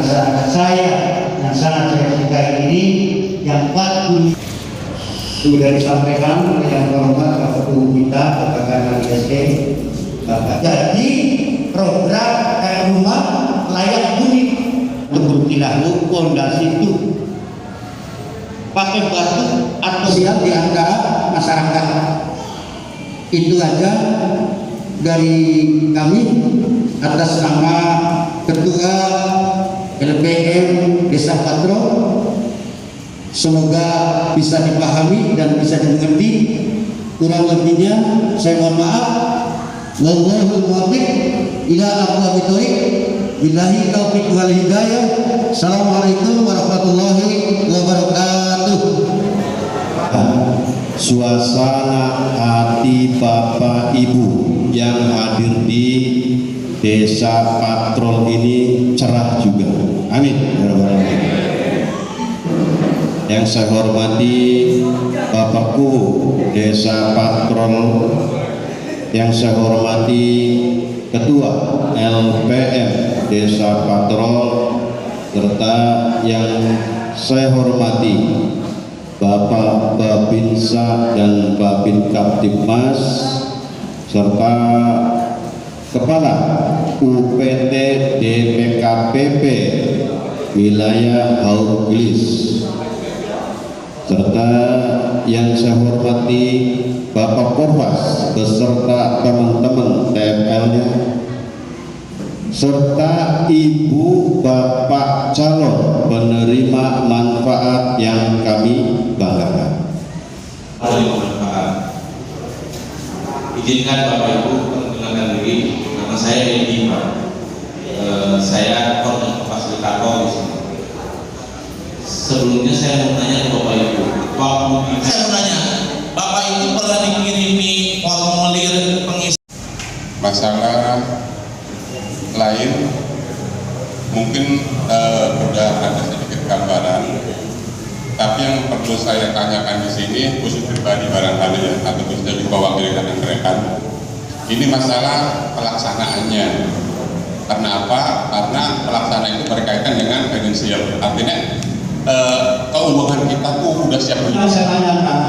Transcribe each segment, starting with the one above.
masyarakat saya yang sangat saya cintai ini yang 40 sudah disampaikan oleh yang terhormat Bapak Guru kita, Bapak Kanal ISD, Bapak. Jadi program rumah layak huni untuk dilakukan fondasi itu pakai batu atau siap di antara masyarakat. Itu aja dari kami atas nama Ketua LPM Desa Patro. Semoga bisa dipahami dan bisa dimengerti. Kurang lebihnya saya mohon maaf. Wallahul muwaffiq ila aqwamit thoriq. Billahi taufiq wal hidayah. Assalamualaikum warahmatullahi wabarakatuh. Suasana hati Bapak Ibu yang hadir di Desa Patrol ini cerah juga. Amin. Yang saya hormati Bapakku Desa Patrol, yang saya hormati Ketua LPM Desa Patrol, serta yang saya hormati Bapak Babinsa dan Babin Kaptipmas, serta Kepala UPT DPKPP Wilayah Haurgelis, serta yang saya hormati Bapak Korpas beserta teman-teman TML-nya, serta Ibu Bapak calon penerima manfaat yang kami banggakan. Izinkan Bapak Ibu perkenalkan diri, nama saya Edi Pak. Saya fasilitator di sini. Sebelumnya saya mau tanya ke Bapak Ibu, saya mau tanya, Bapak Ibu pernah dikirimi formulir pengisian masalah lain? Mungkin sudah ada sedikit gambaran, tapi yang perlu saya tanyakan di sini khusus pribadi barangkali ya, atau bisa juga wakil rekan-rekan, ini masalah pelaksanaannya. Kenapa? Karena pelaksanaan itu berkaitan dengan finansial, artinya keuangan kita tuh udah siap. Saya tanyakan,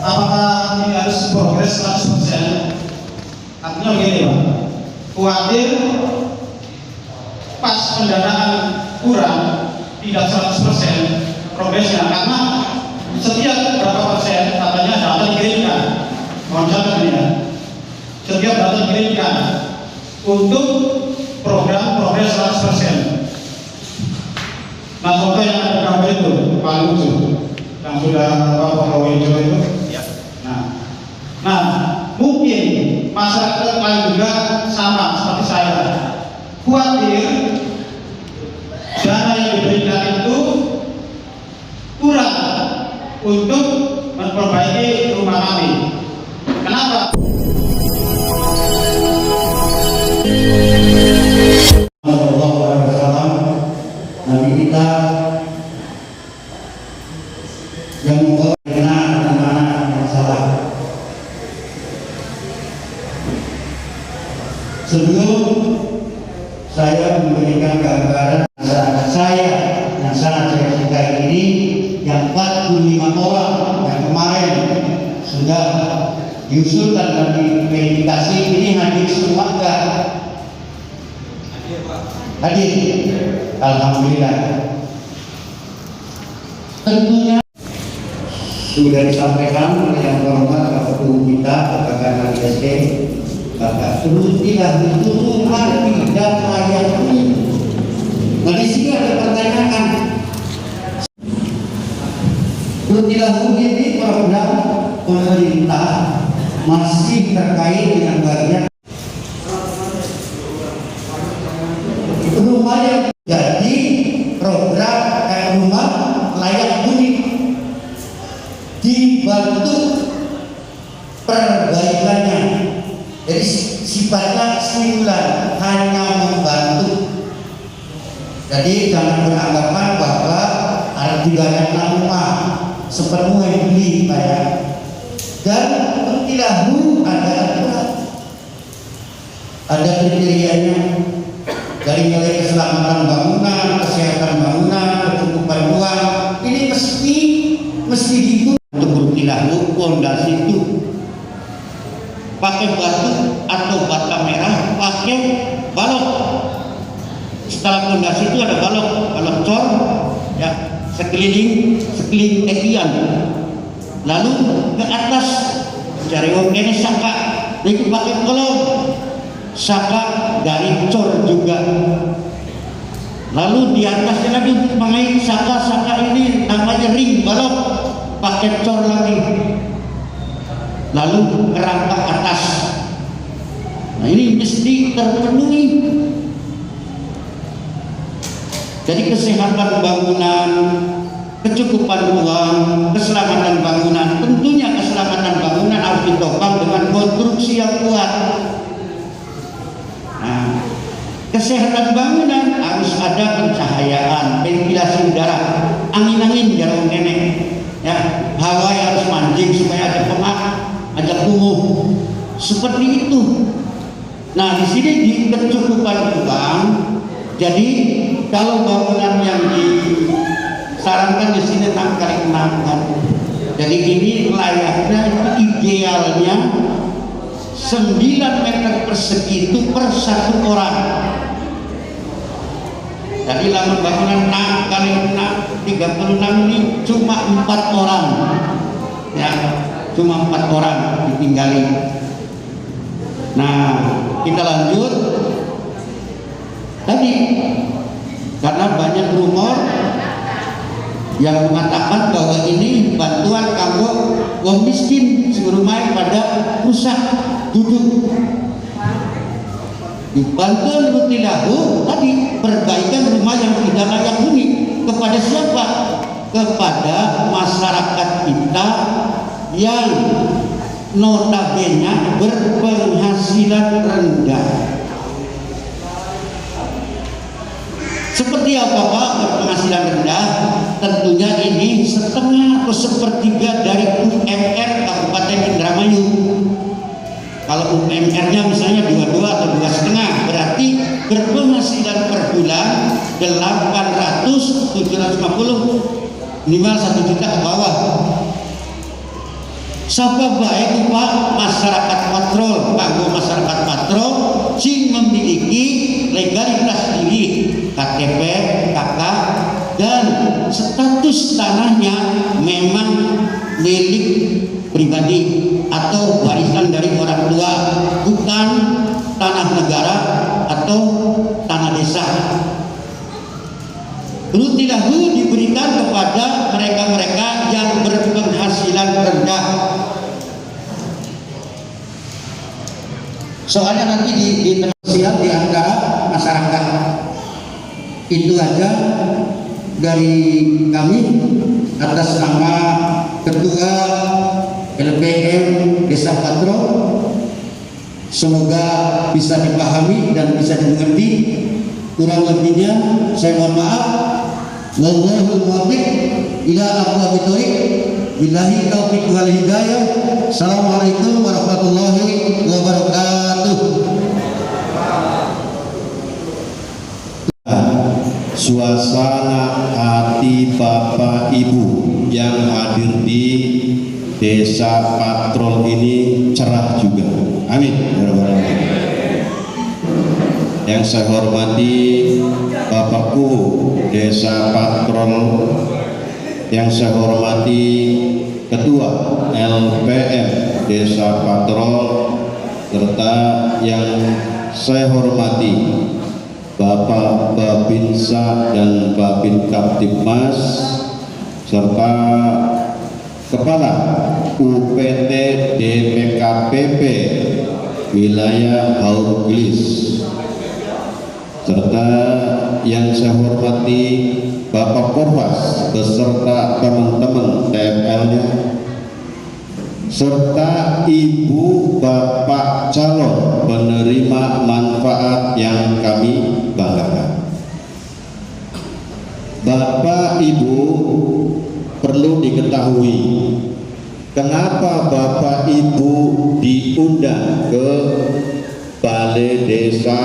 apakah ini harus progres 100%? Artinya begini Pak, khawatir pas pendanaan kurang tidak 100% progresnya, karena setiap berapa persen katanya data dikirimkan, mohon catat ini ya, setiap data dikirimkan untuk program progres 100%. Nah contoh yang ada gambar itu paling lucu, yang sudah Bapak Wijo itu. Nah mungkin masyarakat lain juga sama seperti saya, khawatir dana yang diberikan itu kurang untuk memperbaiki rumah kami. Kenapa? Nabi kita yang membawa benar dan mana yang salah. Sebelum saya memberikan gambaran masyarakat saya yang sangat saya cintai ini, yang 45 orang yang kemarin sudah diusulkan dan diverifikasi, ini hadir semua enggak? Hadir. Alhamdulillah. Tentunya sudah disampaikan oleh yang terhormat Bapak Guru kita, Bapak Kanal ISD, Bapak. Terus tidak diturunkan tidak layak huni. Nah di sini ada pertanyaan. Tidak huni ini program pemerintah masih terkait dengan bagian rumah yang jadi program rumah layak huni, dibantu perbaikannya. Jadi sifatnya stimulan, hanya membantu. Jadi jangan beranggapan bahwa dibayarkan rumah sepenuhnya beli bayar. Dan tidak ada aturan. ada kriterianya dari mulai keselamatan bangunan, kesehatan bangunan, kecukupan ruang. Ini mesti dihitung untuk berkilau fondasi itu pakai batu atau bata merah, pakai balok. Setelah fondasi itu ada balok cor ya, sekeliling tepian, lalu ke atas dari ini saka itu pakai kolom saka dari cor juga, lalu di atasnya lagi mengenai saka ini namanya ring balok pakai cor lagi, lalu kerangka atas. Nah ini mesti terpenuhi. Jadi kesehatan bangunan, kecukupan ruang, keselamatan bangunan, tentunya keselamatan bangunan harus ditopang dengan konstruksi yang kuat. Nah, kesehatan bangunan harus ada pencahayaan, ventilasi udara, angin jarang nenek, ya, hawa yang harus mancing supaya ada pengap, ada kumuh, seperti itu. Nah, di sini di kecukupan ruang, jadi kalau bangunan yang disarankan di sini 6 kali 6 kan. Jadi ini layaknya idealnya 9 meter persegi itu per 1 orang. Jadi bangunan 6 kali 6 36 ini cuma 4 orang. Ya, cuma 4 orang ditinggali. Nah, kita lanjut. Tadi karena banyak rumor yang mengatakan bahwa ini bantuan kanggo wong miskin rumah pada rusak duduk. Bantuan rutilahu tadi perbaikan rumah yang tidak layak huni kepada siapa? Kepada masyarakat kita yang notabene berpenghasilan rendah. Seperti apa Pak berpenghasilan rendah? Tentunya ini setengah atau sepertiga dari UMR Kabupaten Indramayu. Kalau UMR-nya misalnya 22 atau 2,5, berarti berpenghasilan per bulan 800, 750, minimal 1 juta ke bawah. Siapa baik Pak masyarakat patrol, kanggo masyarakat patrol sing memiliki legalitas diri, KTP, KK, dan status tanahnya memang milik pribadi atau warisan dari orang tua, bukan tanah negara atau tanah desa. Rutilahu diberikan kepada mereka-mereka yang berpenghasilan rendah. Soalnya nanti di sosial di antara masyarakat. Itu aja dari kami atas nama Ketua LPM Desa Patro. Semoga bisa dipahami dan bisa dimengerti. Kurang lebihnya saya mohon maaf. Wallahul muwaffiq ila aqwamit thoriq. Billahi taufiq wal hidayah. Assalamualaikum warahmatullahi wabarakatuh. Suasana hati Bapak Ibu yang hadir di Desa Patrol ini cerah juga. Amin. Yang saya hormati Bapakku Desa Patrol, yang saya hormati Ketua LPM Desa Patrol, serta yang saya hormati Bapak Babinsa dan Babin Kaptipmas, serta Kepala UPT DPKPP Wilayah Haurgelis, serta yang saya hormati Bapak Korwas beserta teman-teman TML-nya, serta Ibu Bapak calon penerima manfaat yang kami banggakan. Bapak Ibu perlu diketahui kenapa Bapak Ibu diundang ke Balai Desa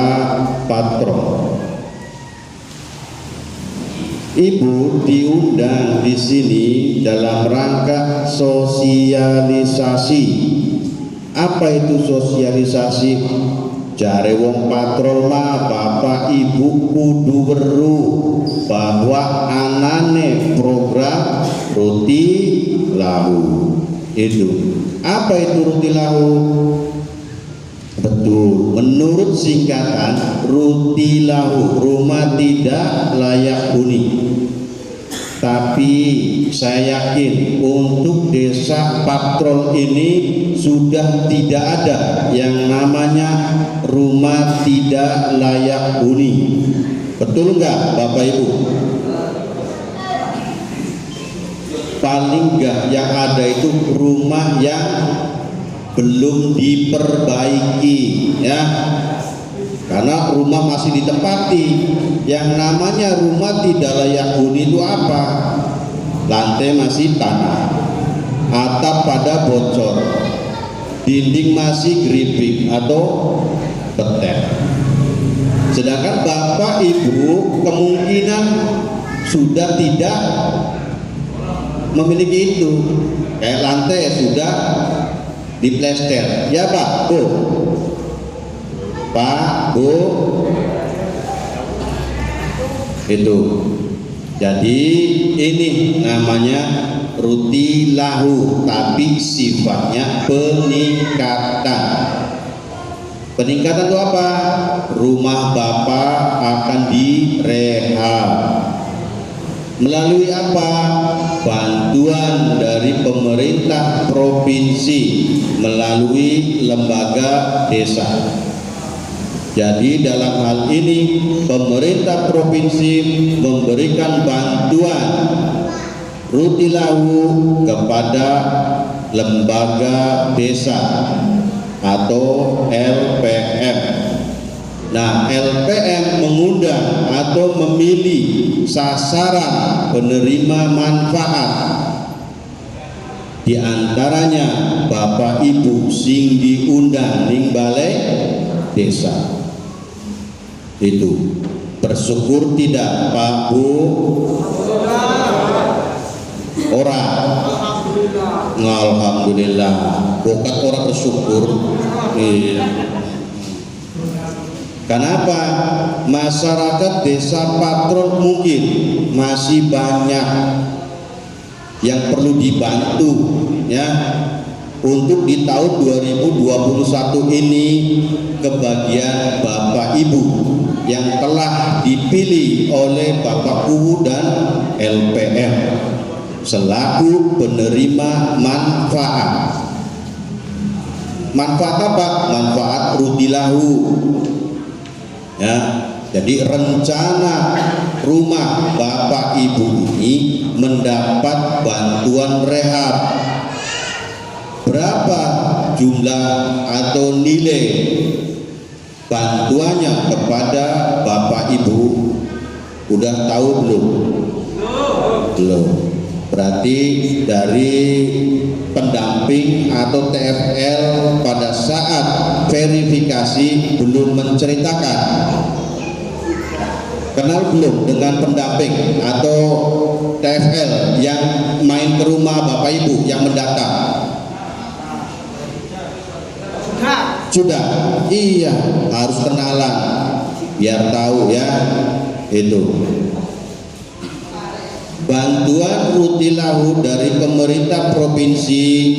Patrol. Ibu diundang di sini dalam rangka sosialisasi. Apa itu sosialisasi? Jare wong patrol mah bapak ibu kudu weruh bahwa anane program Ruti Lahu. Itu apa itu Ruti Lahu? Betul, menurut singkatan Ruti Lahu, rumah tidak layak huni. Tapi saya yakin untuk Desa Patrol ini sudah tidak ada yang namanya rumah tidak layak huni. Betul nggak Bapak Ibu? Paling nggak yang ada itu rumah yang belum diperbaiki, ya. Karena rumah masih ditempati. Yang namanya rumah tidak layak huni itu apa? Lantai masih tanah, atap pada bocor, dinding masih geribik atau petek. Sedangkan bapak ibu kemungkinan sudah tidak memiliki itu. Kayak lantai sudah diplester, ya Pak, Bu. Pak, Bu, itu. Jadi ini namanya Ruti Lahu, tapi sifatnya peningkatan. Peningkatan itu apa? Rumah Bapak akan direhab. Melalui apa? Bantuan dari pemerintah provinsi melalui lembaga desa. Jadi dalam hal ini pemerintah provinsi memberikan bantuan Ruti Lahu kepada lembaga desa atau LPM. Nah, LPM mengundang atau memilih sasaran penerima manfaat. Di antaranya Bapak Ibu sing diundang ning balai desa. Itu bersyukur tidak Pak Bu? Orang alhamdulillah, bukan orang bersyukur. Iya. Kenapa? Masyarakat Desa Patrol mungkin masih banyak yang perlu dibantu, ya. Untuk di tahun 2021 ini kebagian Bapak Ibu yang telah dipilih oleh Bapak Kuwu dan LPM selaku penerima manfaat. Manfaat apa? Manfaat Ruti Lahu. Ya, jadi rencana rumah Bapak Ibu ini mendapat bantuan rehab. Berapa jumlah atau nilai bantuannya kepada Bapak Ibu? Udah tahu belum? Belum. Berarti dari pendamping atau TFL pada saat verifikasi belum menceritakan. Kenal belum dengan pendamping atau TFL yang main ke rumah Bapak Ibu yang mendata? Sudah, iya, harus kenalan biar tahu ya. Itu bantuan Ruti Lahu dari pemerintah provinsi,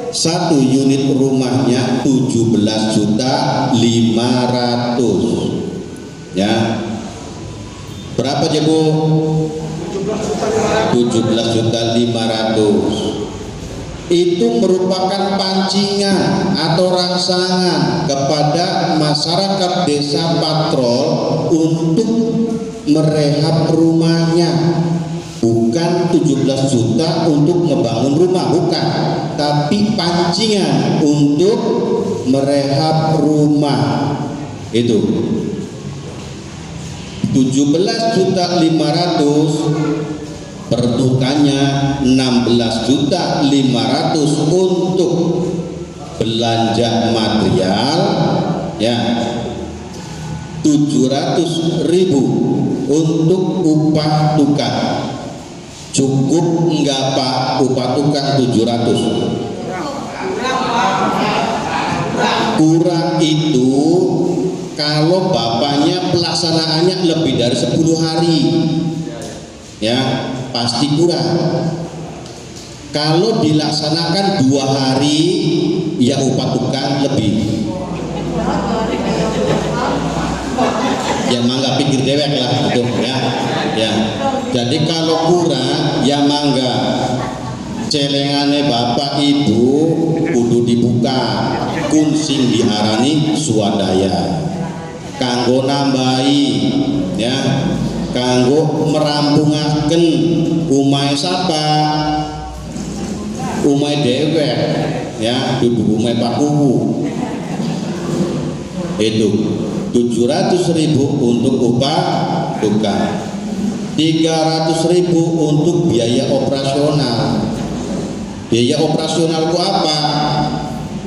satu unit rumahnya 17.500.000 ya. Berapa aja Bu? 17.500.000. Itu merupakan pancingan atau rangsangan kepada masyarakat Desa Patrol untuk merehab rumahnya. Bukan 17 juta untuk membangun rumah, bukan, tapi pancingan untuk merehab rumah. Itu 17.500.000, peruntukannya 16.500.000 untuk belanja material ya 700.000 untuk upah tukang. Cukup enggak Pak upah tukang 700? Kurang itu kalau bapaknya pelaksanaannya lebih dari 10 hari, ya pasti kurang. Kalau dilaksanakan 2 hari, ya upah tukang lebih. Ya mangga pikir dewek lah itu, ya. Jadi kalau kurang, ya mangga. Celengane bapak ibu kudu dibuka, kuncing diarani swadaya. Kanggo nambahi, ya, kanggo merampungaken umai sapa, umai dewek, ya, dudu umai pakuwu. Itu 700.000 untuk upah tukang, 300.000 untuk biaya operasional. Biaya operasional ku apa?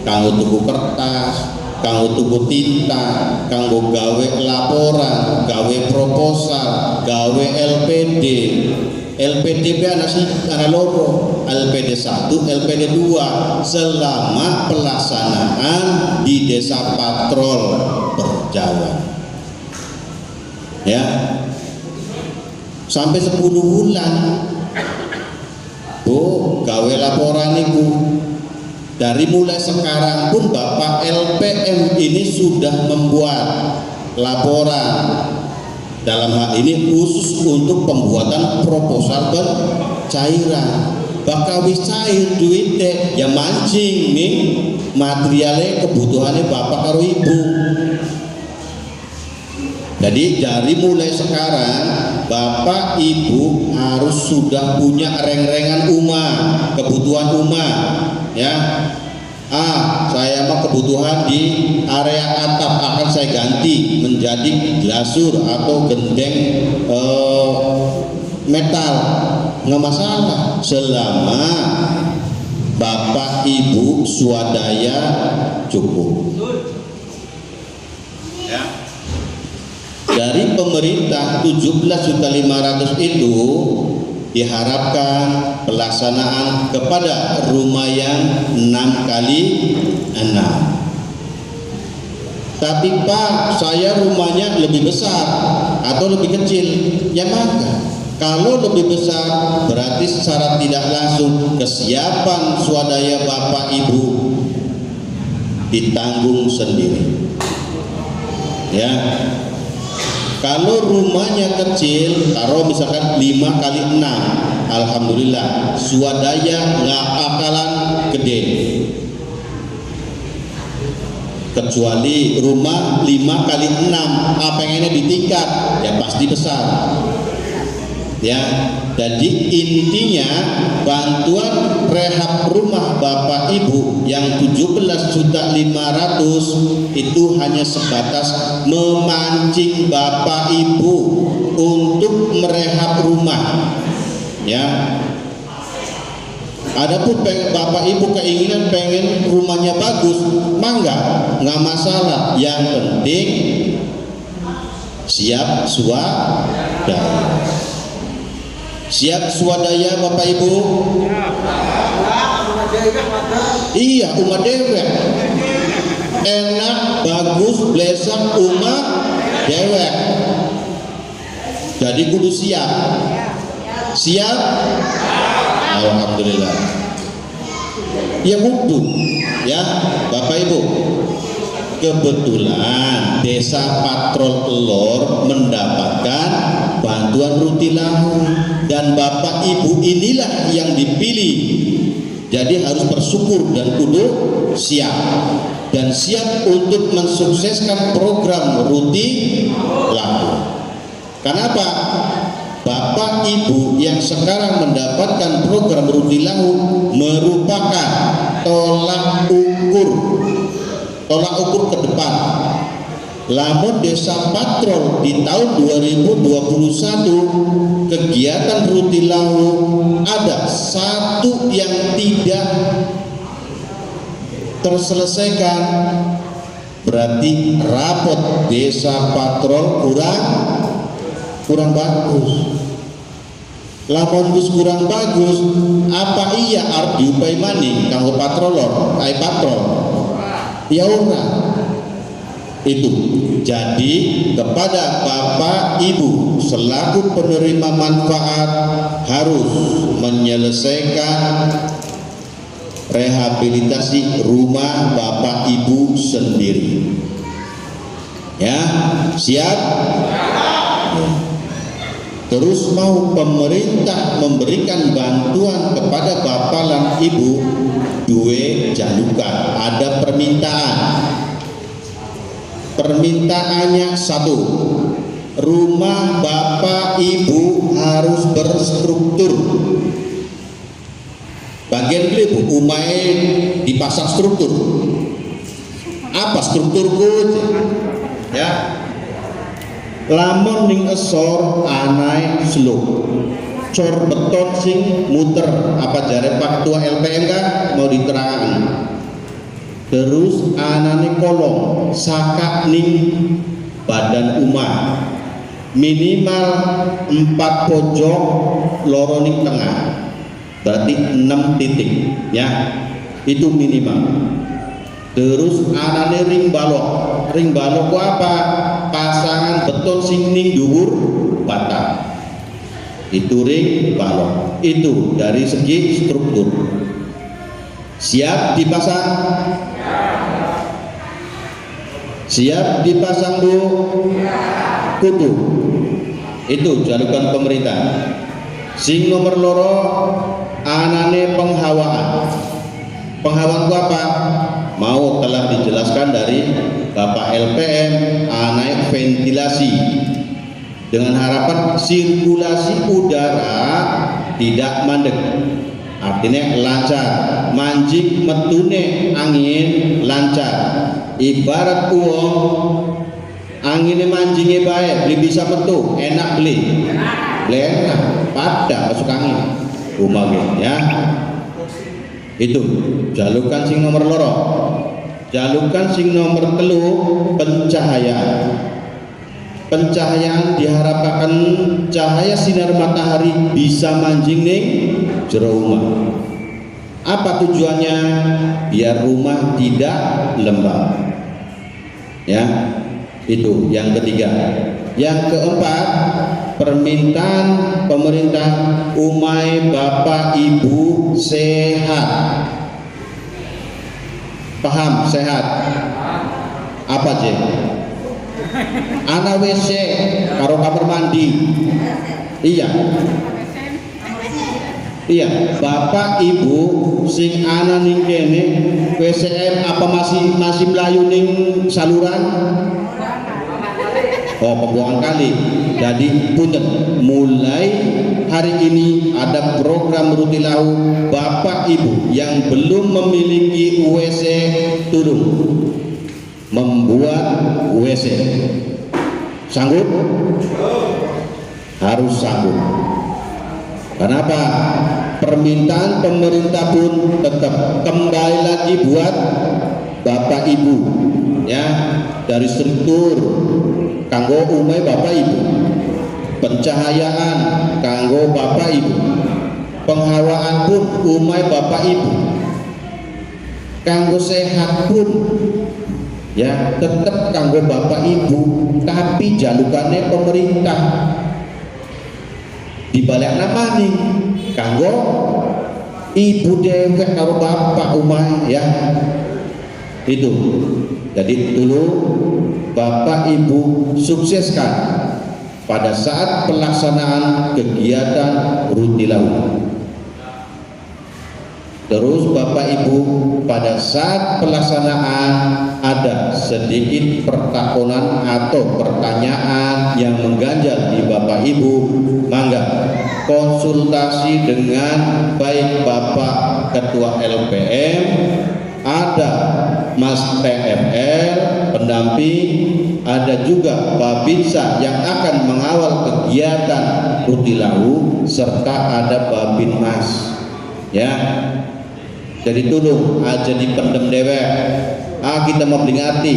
Kanggo tuku kertas, kanggo tuku tinta, kanggo gawe laporan, gawe proposal, gawe LPD. LPD ana loro, LPD 1, LPD 2 selama pelaksanaan di desa patrol berjalan. Ya. Sampai 10 bulan. Bu, gawe laporan itu. Dari mulai sekarang pun Bapak LPM ini sudah membuat laporan, dalam hal ini khusus untuk pembuatan proposal pencairan. Bakal wis cair duitnya, ya mancing nih materialnya kebutuhannya Bapak karo Ibu. Jadi dari mulai sekarang Bapak Ibu harus sudah punya reng-rengan kebutuhan ya. Saya mah kebutuhan di area atap akan saya ganti menjadi glasur atau gendeng metal, nggak masalah selama Bapak Ibu swadaya cukup. Ya. Dari pemerintah 17.500.000 itu diharapkan pelaksanaan kepada rumah yang 6x6. Tapi Pak, saya rumahnya lebih besar atau lebih kecil, ya maka kalau lebih besar berarti secara tidak langsung kesiapan swadaya Bapak Ibu ditanggung sendiri. Ya. Kalau rumahnya kecil, taruh misalkan 5x6, alhamdulillah swadaya nggak bakalan gede. Kecuali rumah 5x6, pengennya ditingkat, ya pasti besar. Ya, jadi intinya bantuan rehab rumah Bapak Ibu yang 17.500.000 itu hanya sebatas memancing Bapak Ibu untuk merehab rumah. Ya. Adapun Bapak Ibu keinginan pengen rumahnya bagus, mangga, nggak masalah. Yang penting siap swadaya. Siap swadaya Bapak Ibu? Iya, umat dewek. Enak, bagus, blesak, umat dewek. Jadi kudu siap. Siap? Alhamdulillah. Ya kudu, ya Bapak Ibu. Kebetulan desa Patrol Elor mendapatkan bantuan rutilahu dan Bapak Ibu inilah yang dipilih. Jadi harus bersyukur dan kudu siap dan siap untuk mensukseskan program rutilahu. Kenapa? Bapak Ibu yang sekarang mendapatkan program rutilahu merupakan tolak ukur ke depan. Lamun desa Patrol di tahun 2021 kegiatan rutilahu ada satu yang tidak terselesaikan, berarti rapot desa patrol kurang bagus. Lamun wis kurang bagus, apa iya arep diupai maning kanggo patrolor, patrol? Ya ora. Itu. Jadi kepada Bapak Ibu selaku penerima manfaat harus menyelesaikan rehabilitasi rumah Bapak Ibu sendiri. Ya, siap? Ya. Terus mau pemerintah memberikan bantuan kepada Bapak dan Ibu, dua jalukan, ada permintaan. Permintaannya satu, rumah Bapak Ibu harus berstruktur. Bagian itu umai dipasang struktur. Apa strukturku? Ya. Lamun ning esor anai slow cor beton sing muter apa jare Pak Ketua LPM kan mau diterangkan. Terus anane kolong sakak ning badan umah minimal 4 pojok loro ning tengah berarti 6 titik ya itu minimal. Terus anane ring balok apa pasangan beton sing ning dhuwur batang itu ring balok itu dari segi struktur. Siap dipasang? Siap dipasang Bu? Kudu itu jalukan pemerintah. Sing nomor loro anane penghawaan ku apa? Mau telah dijelaskan dari Bapak LPM naik ventilasi dengan harapan sirkulasi udara tidak mandek, artinya lancar, manjing metune angin lancar. Ibarat uang anginnya manjingnya baik, beli bisa metu enak beli enak pada masuk angin rumah ya. Itu jalukan sing nomor loro. Jalukan sing nomor telu pencahayaan. Pencahayaan diharapkan cahaya sinar matahari bisa manjing ning jero rumah. Apa tujuannya? Biar rumah tidak lembab. Ya, itu yang ketiga. Yang keempat, permintaan pemerintah umai Bapak Ibu sehat. Paham sehat? Apa je? Ana WC karo kamar mandi. Iya. Iya, Bapak Ibu sing ana ning kene WCM apa masih melayu ning saluran? Oh, pembuangan kali. Jadi punten, mulai hari ini ada program Rutilahu Bapak Ibu yang belum memiliki WC turun membuat WC. Sanggup? Harus sanggup. Kenapa? Permintaan pemerintah pun tetap kembali lagi buat Bapak Ibu ya, dari struktur kanggo umai Bapak Ibu, pencahayaan kanggo Bapak Ibu, penghawaan pun umai Bapak Ibu, kanggo sehat pun ya tetap kanggo Bapak Ibu, tapi jalukannya pemerintah dibalik nama nih kanggo ibu dewek karo bapak umai ya. Itu jadi dulu Bapak Ibu sukseskan pada saat pelaksanaan kegiatan Rutilahu. Terus Bapak Ibu pada saat pelaksanaan ada sedikit pertakonan atau pertanyaan yang mengganjal di Bapak Ibu, mangga konsultasi dengan baik Bapak Ketua LPM, ada Mas TFL pendamping, ada juga Babinsa yang akan mengawal kegiatan Rutilahu, serta ada Babinmas ya. Jadi tolong aja dipendem dewek kita memperingati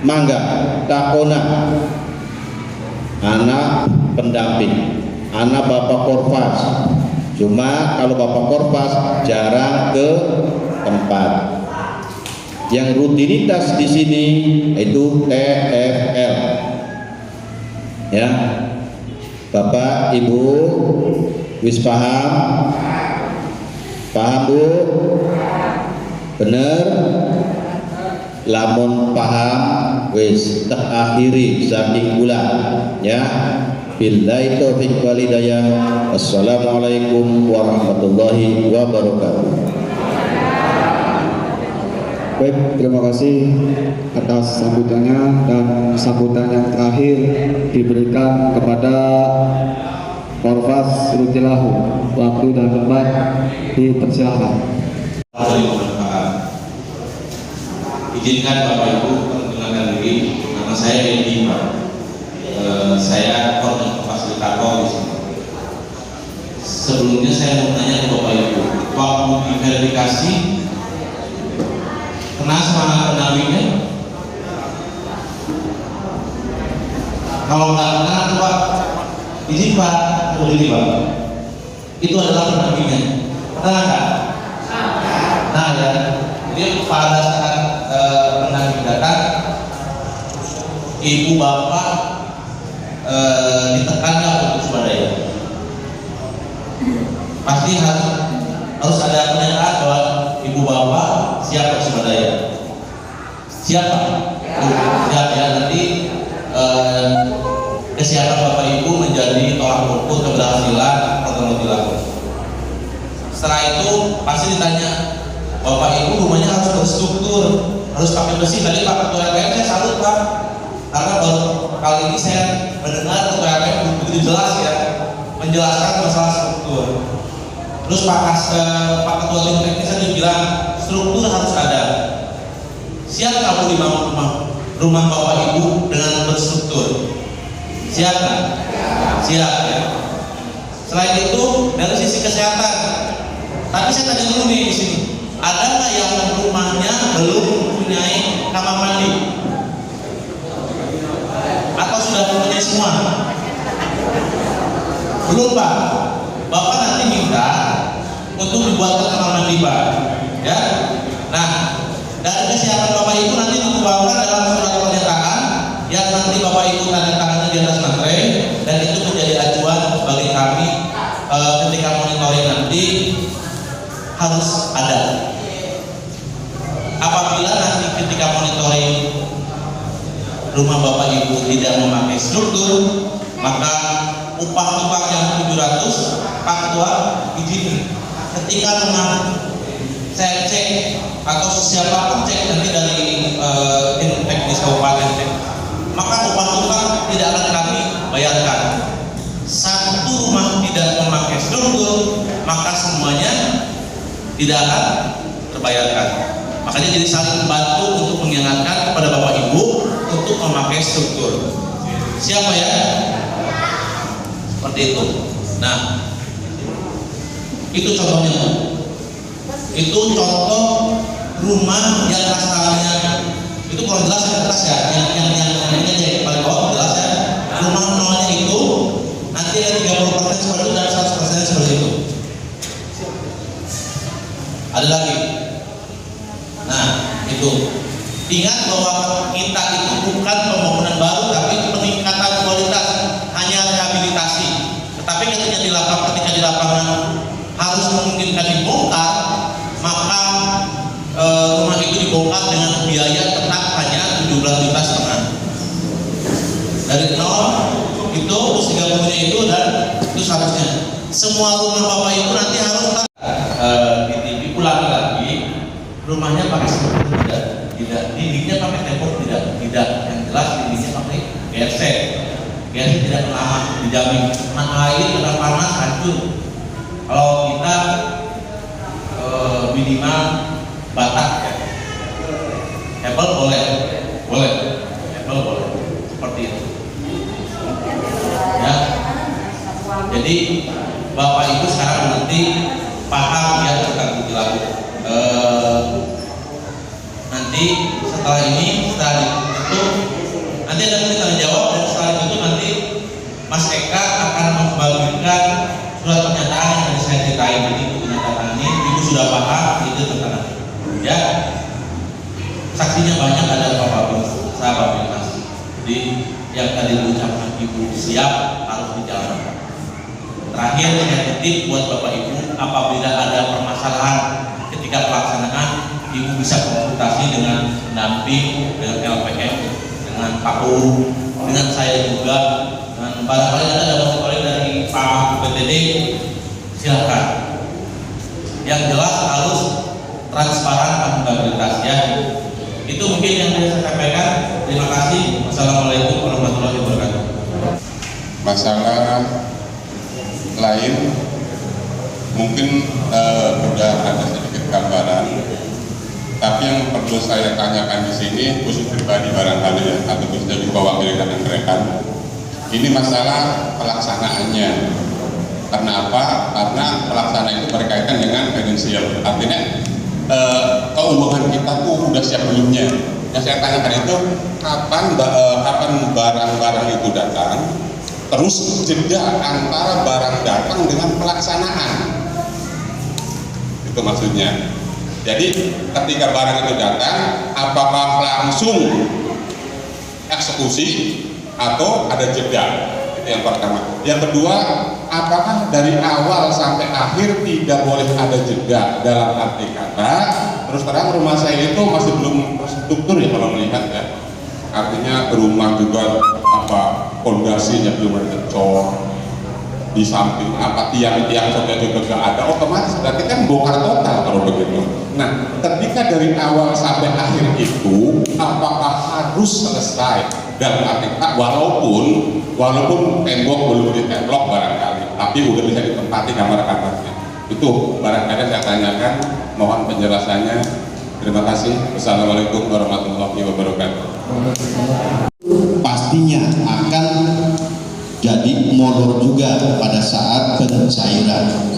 mangga takona anak pendamping, anak Bapak Korpas. Cuma kalau Bapak Korpas jarang ke tempat. Yang rutinitas di sini itu TFL. Ya. Bapak, Ibu, wis paham? Paham, Bu? Bener? Lamun paham, wis tak akhiri saking kula, ya. Billahi taufiq wal hidayah. Assalamualaikum warahmatullahi wabarakatuh. Baik, terima kasih atas sambutannya, dan sambutan yang terakhir diberikan kepada Korpas Rutilahu. Waktu dan tempat dipersilahkan. Izinkan Bapak Ibu perkenalkan diri, nama saya Edi Pak. Saya koordinator fasilitator di sini. Sebelumnya saya mau tanya ke Bapak Ibu, waktu diverifikasi kena semangat pendampingnya? Kalau nggak kena tuh Pak, izin Pak, berdiri Pak. Itu adalah pendampingnya. Kena nggak? Nah ya, jadi pada saat pendamping datang, ibu bapak ditekan nggak untuk swadaya? Pasti harus ada pernyataan bahwa ibu bapak siap bersumadaya. Siapa? Siap ya. Nanti kesiapan Bapak Ibu menjadi tolak ukur keberhasilan program dilakukan. Setelah itu pasti ditanya, Bapak Ibu rumahnya harus berstruktur, harus pakai besi. Tadi Pak Ketua RPM saya salut Pak, karena baru kali ini saya mendengar Ketua RPM begitu jelas ya menjelaskan masalah struktur. Terus Pak Ketua Tim Teknis tadi bilang struktur harus ada. Siap kamu dibangun rumah Bapak Ibu dengan berstruktur? Siap kan? Siap ya. Selain itu dari sisi kesehatan, tapi saya tanya dulu nih di sini, ada nggak yang rumahnya belum mempunyai kamar mandi? Atau sudah mempunyai semua? Belum Pak. Bapak nanti minta untuk dibuatkan kamar mandi Pak, ya. Nah, dari kesiapan Bapak Ibu nanti dituangkan dalam surat pernyataan yang nanti Bapak Ibu tanda tangan di atas materai, dan itu menjadi acuan bagi kami ketika monitoring nanti harus ada. Apabila nanti ketika monitoring rumah Bapak Ibu tidak memakai struktur, maka upah yang 700 Pak Ketua izin ketika rumah saya cek atau siapapun cek nanti dari tim teknis kabupaten cek, maka upah tidak akan kami bayarkan. Satu rumah tidak memakai struktur, maka semuanya tidak akan terbayarkan. Makanya jadi saling membantu untuk mengingatkan kepada Bapak Ibu untuk memakai struktur. Siapa ya? Seperti itu. Nah, itu contohnya. Itu contoh rumah yang asalnya itu kalau jelas ya atas ya, yang jadi paling bawah jelas ya. Rumah nolnya itu nanti ada 30% seperti itu dan 100% seperti itu. Ada lagi. Nah, itu. Ingat bahwa kita itu bukan pembangunan baru, tapi peningkatan kualitas, hanya rehabilitasi. Tetapi ketika di lapangan harus memungkinkan dibongkar, maka rumah itu dibongkar dengan biaya tetap hanya 17,5 juta. Dari nol itu terus 30-nya itu, dan itu seharusnya semua rumah Bapak Ibu nanti harus diulangi lagi rumahnya pakai struktur tidak, dindingnya pakai tembok tidak, yang jelas dindingnya pakai GRC tidak lama dijamin, kena air, kena panas hancur. Kalau kita minimal batak ya, hebel boleh, hebel boleh, seperti itu ya. Jadi Bapak Ibu sekarang nanti paham ya tentang dilakukan nanti setelah ini, setelah itu nanti ada tanya jawab, dan setelah itu nanti Mas Eka akan membagikan surat pernyataan yang tadi saya ceritain. Jadi pernyataan ini ibu sudah paham, itu tentang ya saksinya banyak, ada Bapak Mas. Jadi yang tadi diucapkan ibu siap harus dijalankan. Terakhir saya titip buat Bapak Ibu, apabila ada permasalahan ketika pelaksanaan, ibu bisa konsultasi dengan pendamping, dengan LPM, dengan Pak U, dengan saya juga, dan barangkali ada monitoring dari Pak PTD, silakan. Yang jelas harus transparan akuntabilitas ya. Itu mungkin yang bisa saya sampaikan. Terima kasih. Wassalamualaikum warahmatullahi wabarakatuh. Masalah lain mungkin sudah ada sedikit gambaran, tapi yang perlu saya tanyakan di sini khusus pribadi barangkali ya, atau bisa dibawa rekan-rekan, ini masalah pelaksanaannya. Kenapa? Karena pelaksanaan itu berkaitan dengan finansial. Artinya keuangan kita tuh udah siap belumnya. Yang saya tanyakan itu kapan barang-barang itu datang, terus jeda antara barang datang dengan pelaksanaan. Itu maksudnya. Jadi ketika barang itu datang, apakah langsung eksekusi atau ada jeda? Itu yang pertama. Yang kedua, apakah dari awal sampai akhir tidak boleh ada jeda? Dalam arti kata, terus terang rumah saya itu masih belum terstruktur ya kalau melihat ya. Artinya rumah juga pondasinya belum ada cor, di samping tiang-tiang juga nggak ada, otomatis berarti kan bongkar total kalau begitu. Nah, ketika dari awal sampai akhir itu apakah harus selesai? Dalam arti walaupun tembok belum ditembok barangkali, tapi udah bisa ditempati kamar-kamarnya. Itu barangkali saya tanyakan, mohon penjelasannya. Terima kasih. Wassalamualaikum warahmatullahi wabarakatuh. Pastinya akan jadi molor juga pada saat pencairan.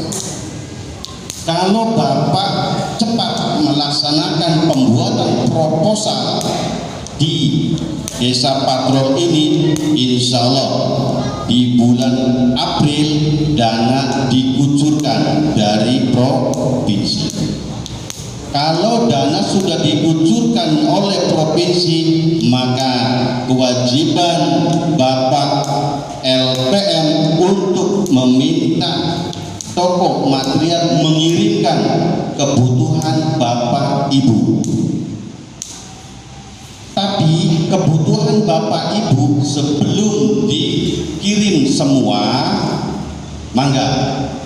Kalau Bapak cepat melaksanakan pembuatan proposal di Desa Patrol ini, insya Allah di bulan April dana dikucurkan dari provinsi. Kalau dana sudah dikucurkan oleh provinsi, maka kewajiban Bapak LPM untuk meminta toko material mengirimkan kebutuhan Bapak Ibu. Tapi kebutuhan Bapak Ibu sebelum dikirim semua, mangga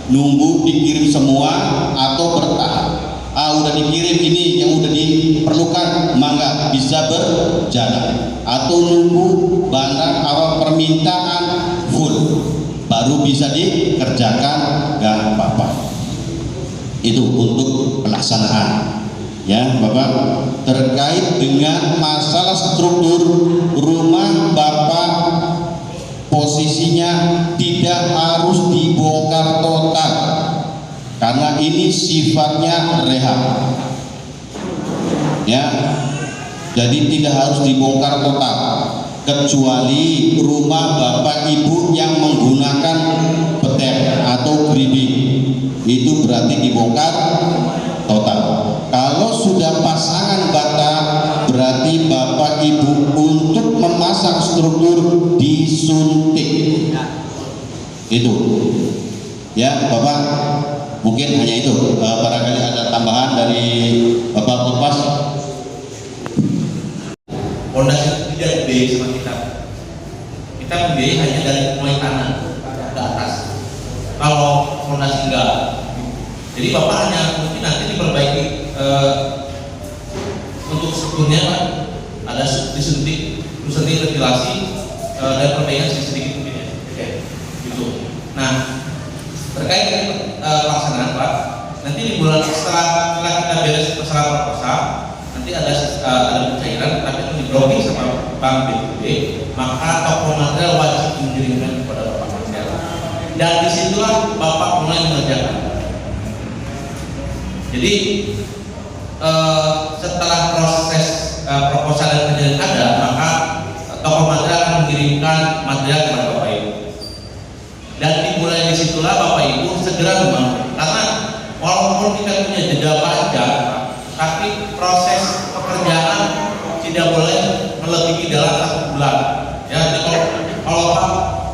nunggu dikirim semua atau bertahap. Udah dikirim ini yang udah diperlukan, mangga bisa berjalan, atau nunggu barang awal permintaan full baru bisa dikerjakan, gak apa-apa. Itu untuk pelaksanaan ya Bapak. Terkait dengan masalah struktur rumah Bapak, posisinya tidak harus dibongkar total karena ini sifatnya rehab ya, jadi tidak harus dibongkar total kecuali rumah Bapak Ibu yang menggunakan petek atau griding, itu berarti dibongkar total. Kalau sudah pasangan bata, berarti Bapak Ibu untuk memasang struktur disuntik. Itu ya Bapak. Mungkin hanya itu. Barangkali ada tambahan dari Bapak Kutpas. Pondasi tidak gede sama kita. Kita membiayai hanya dari mulai tanah ke atas. Kalau pondasi enggak, jadi Bapak hanya mungkin nanti diperbaiki untuk strukturnya kan, ada disuntik ventilasi dan perbaikan sedikit mungkin ya. Oke, gitu. Nah, terkait dengan pelaksanaan Pak, nanti di bulan setelah kita beres masalah proposal, nanti ada pencairan, tapi itu di-blocking sama Bank BPB, maka toko material wajib mengirimkan kepada Bapak Marcel, dan disitulah Bapak mulai mengerjakan. Jadi setelah proses proposal yang kejadian ada, maka tokoh material akan mengirimkan material kepada Bapak Ibu. Dan dimulai disitulah Bapak Ibu segera membangun. Karena walaupun kita punya jeda panjang, tapi proses pekerjaan tidak boleh melebihi dalam 1 bulan. Ya, jadi kalau Pak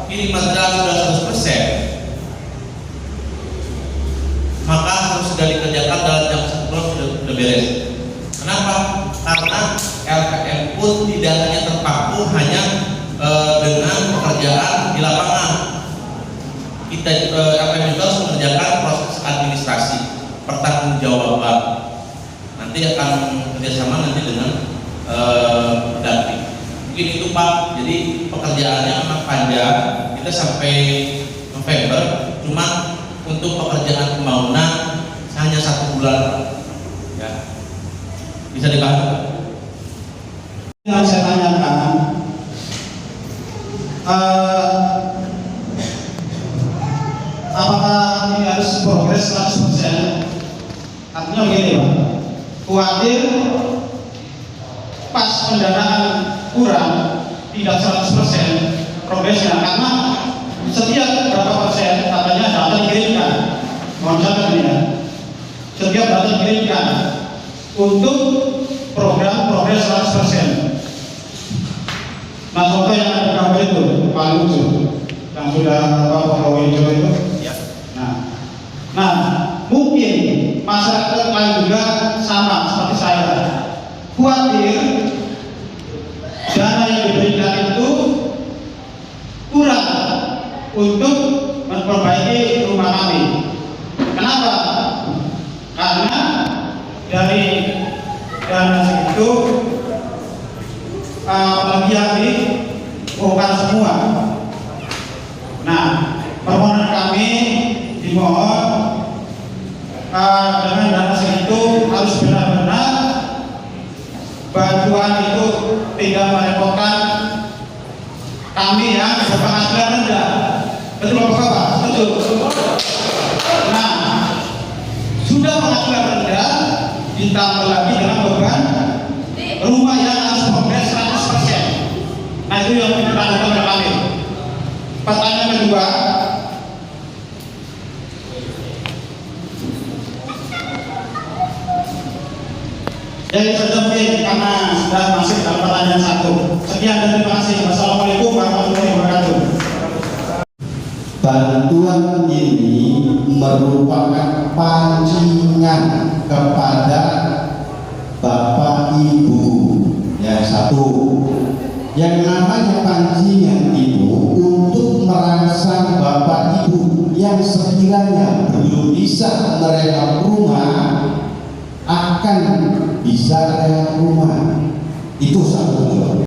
kirim material sudah 100%, maka harus sudah dikerjakan dalam jam 1 bulan sudah beres. Kenapa? Karena LPM pun tidak hanya terpaku hanya dengan pekerjaan di lapangan. Kita LPM juga harus mengerjakan proses administrasi, pertanggungjawaban. Nanti akan kerjasama nanti dengan Dati. Mungkin itu Pak. Jadi pekerjaannya memang panjang. Kita sampai November. Cuma untuk pekerjaan pembangunan hanya 1 bulan. Ya. Bisa dibantu. Yang saya tanyakan, apakah ini harus progres 100%? Artinya begini Pak, khawatir pas pendanaan kurang tidak 100% progresnya, karena setiap berapa persen katanya data dikirimkan. Mohon catat ini ya, setiap data dikirimkan untuk program progres 100%. Nah, contoh yang ada di gambar itu paling lucu, yang sudah Bapak hijau itu. Nah, mungkin masyarakat lain juga sama seperti saya, khawatir dana yang diberikan itu kurang untuk memperbaiki rumah kami. Kenapa? Karena dari dana segitu bagian bukan semua. Nah, permohonan kami dimohon dengan dana segitu harus benar-benar bantuan itu tidak merepotkan kami yang berpenghasilan rendah. Betul Bapak? Betul. Nah, sudah penghasilan rendah ditambah lagi dengan beban rumah yang harus progres 100%. Nah, itu yang kita lakukan oleh kami. Pertanyaan kedua, jadi saja mungkin karena sudah masuk dalam pertanyaan 1. Sekian dan terima kasih. Wassalamualaikum warahmatullahi wabarakatuh. Bantuan ini merupakan pancingan kepada Bapak Ibu. Yang satu, yang namanya pancingan itu untuk merangsang Bapak Ibu yang sekiranya belum bisa merehab rumah akan bisa rehab rumah. Itu satu.